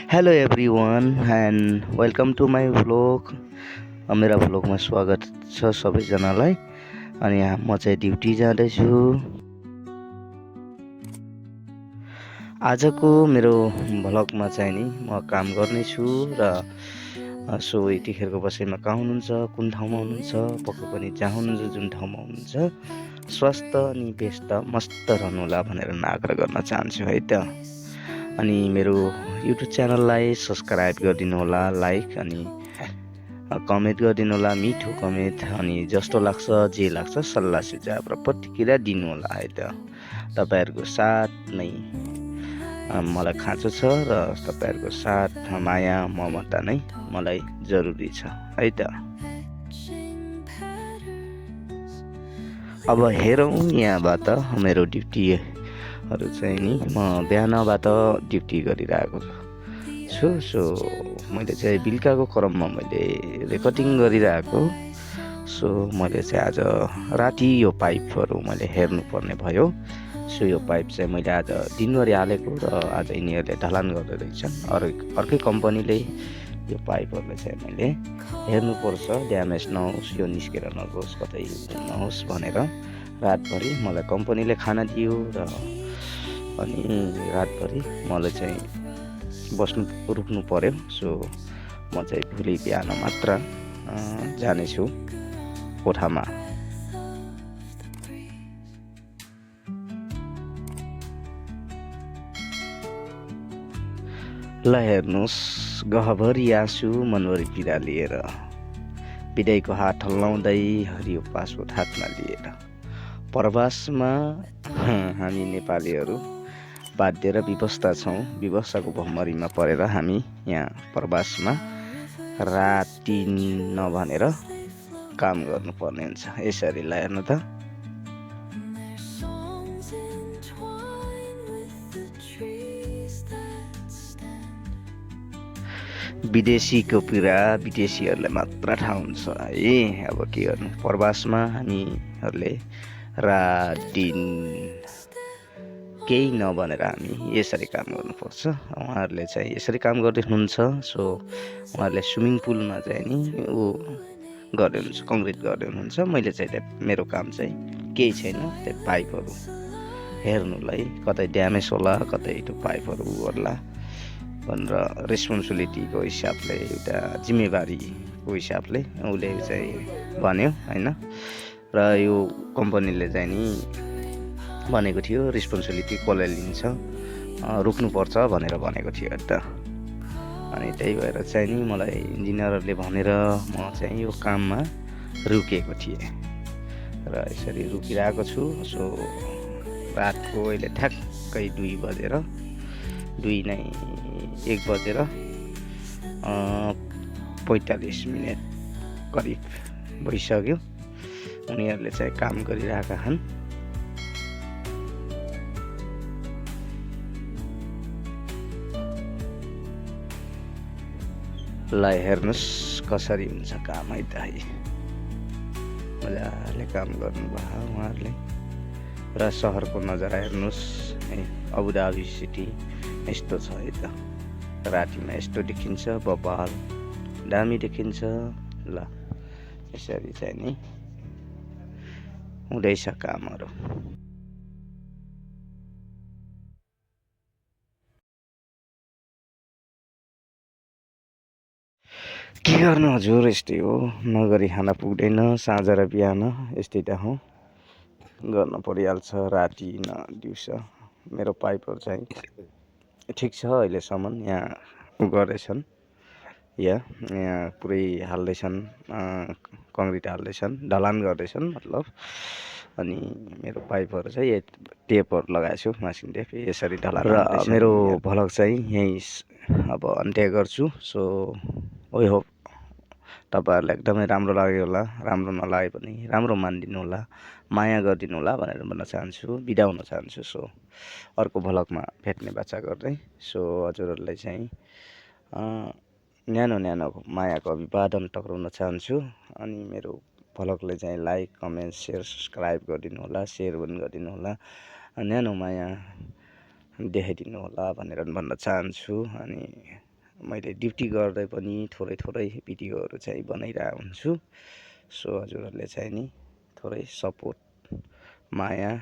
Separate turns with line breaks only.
Hello everyone and welcome to my vlog. मेरा भ्लगमा स्वागत छ सबैजनालाई। अनि म चाहिँ ड्युटी जाँदैछु। आजको मेरो भ्लगमा चाहिँ नि म काम गर्नेछु र सो यतिखेरको बसाइमा कहाँ हुनुहुन्छ, कुन ठाउँमा हुनुहुन्छ, पक्कै पनि जहाँ हुनुहुन्छ, जुन ठाउँमा हुनुहुन्छ, स्वस्थ अनि व्यस्त मस्त रहनुहोला भनेर आग्रह गर्न चाहन्छु है त। अनि मेरो युट्युब च्यानललाई सब्सक्राइब गरिदिनु होला, लाइक अनि कमेन्ट गरिदिनु होला, मिठो कमेन्ट। अनि जस्तो लाग्छ जे लाग्छ सल्लाह सुझाव र प्रतिक्रिया दिनु होला है त। तपाईँहरूको साथ नै मलाई खाँचो छ र तपाईँहरूको साथ माया ममता नै मलाई जरुरी छ है त। अब हेरौँ यहाँबाट मेरो ड्युटीहरू चाहिँ नि म बिहानबाट ड्युटी गरिरहेको छु। सो मैले चाहिँ बेलुकाको क्रममा मैले रेकर्डिङ गरिरहेको। सो मैले चाहिँ आज राति यो पाइपहरू मैले हेर्नुपर्ने भयो। सो यो पाइप चाहिँ मैले आज दिनभरि हालेको र आज यिनीहरूले ढलान गर्दै रहेछन्। अर्कै कम्पनीले यो पाइपहरूलाई चाहिँ मैले हेर्नुपर्छ, ड्यामेज नहोस्, यो निस्केर नगोस्, कतै नहोस् भनेर रातभरि मलाई कम्पनीले खाना दियो र अनि रातभरि मलाई चाहिँ रुक्नु पर्यो। सो म चाहिँ भोलि बिहान मात्र जानेछु कोठामा। ल हेर्नुहोस्, गहभरि आँसु मनभरि पीडा लिएर बिदाईको हात हल्लाउँदै हरियो पासपोर्ट हातमा लिएर प्रवासमा हामी नेपालीहरू बाध्य र विवस्ता छौँ। विवस्ताको भमरीमा परेर हामी यहाँ प्रवासमा रात दिन नभनेर काम गर्नुपर्ने हुन्छ। यसरी ल हेर्नु त। विदेशीको पीडा विदेशीहरूलाई मात्र थाहा हुन्छ है। अब के गर्नु, प्रवासमा हामीहरूले रात दिन केही नभनेर हामी यसरी काम गर्नुपर्छ। उहाँहरूले चाहिँ यसरी काम गर्दै हुनुहुन्छ। सो उहाँहरूले स्विमिङ पुलमा चाहिँ नि गर्दै हुनुहुन्छ, कङ्क्रिट गर्दै हुनुहुन्छ। मैले चाहिँ मेरो काम चाहिँ केही छैन, त्यो पाइपहरू हेर्नुलाई कतै ड्यामेज होला, कतै त्यो पाइपहरू होला भनेर रेस्पोन्सिबिलिटीको हिसाबले, एउटा जिम्मेवारीको हिसाबले उसले चाहिँ भन्यो होइन। र यो कम्पनीले चाहिँ नि भनेको थियो रेस्पोन्सिबिलिटी कसले लिन्छ, रोक्नुपर्छ भनेर भनेको थियो त। अनि त्यही भएर चाहिँ नि मलाई इन्जिनियरहरूले भनेर म चाहिँ यो काममा रुकेको थिएँ र यसरी रुकिरहेको छु। सो रातको अहिले ठ्याक्कै 1 बजेर 45 मिनट करिब भइसक्यो। उनीहरूले चाहिँ काम गरिरहेका छन्। ल हेर्नुहोस् कसरी हुन्छ काम है त है। मजाले काम गर्नुभयो उहाँहरूले। र सहरको नजारा हेर्नुहोस् है, अबुधाबी सिटी यस्तो छ है त। रातिमा यस्तो देखिन्छ, बबाल दामी देखिन्छ। ल यसरी चाहिँ नि हुँदैछ कामहरू। के गर्नु हजुर, यस्तै हो, नगरी खाना पुग्दैन। साँझ र बिहान यस्तै त हो, गर्न परिहाल्छ राति न दिउँसो। मेरो पाइपहरू चाहिँ ठिक छ अहिलेसम्म, यहाँ गरेछन्, यहाँ पुरै हाल्दैछन्, कङ्क्रिट हाल्दैछन्, ढलान गर्दैछन् मतलब। अनि मेरो पाइपहरू चाहिँ टेपहरू लगाएको छु, मासिङ टेप, यसरी ढलान। र मेरो भ्लग चाहिँ यहीँ अब अन्त्य गर्छु। सो आई होप तपाईँहरूलाई एकदमै राम्रो लाग्यो होला। राम्रो नलागे पनि राम्रो मानिदिनु होला, माया गरिदिनु होला भनेर भन्न चाहन्छु, बिदा हुन चाहन्छु। सो अर्को भ्लगमा भेट्ने बाचा गर्दै सो हजुरहरूलाई चाहिँ न्यानो मायाको अभिवादन टक्राउन चाहन्छु। अनि मेरो भ्लगले चाहिँ लाइक कमेन्ट सेयर सब्सक्राइब गरिदिनु होला, सेयर पनि गरिदिनु होला, न्यानो माया देखाइदिनु होला भनेर भन्न चाहन्छु। अनि मैले ड्युटी गर्दै पनि थोरै थोरै भिडियोहरू चाहिँ बनाइरहेको हुन्छु। सो हजुरहरूले चाहिँ नि थोरै सपोर्ट माया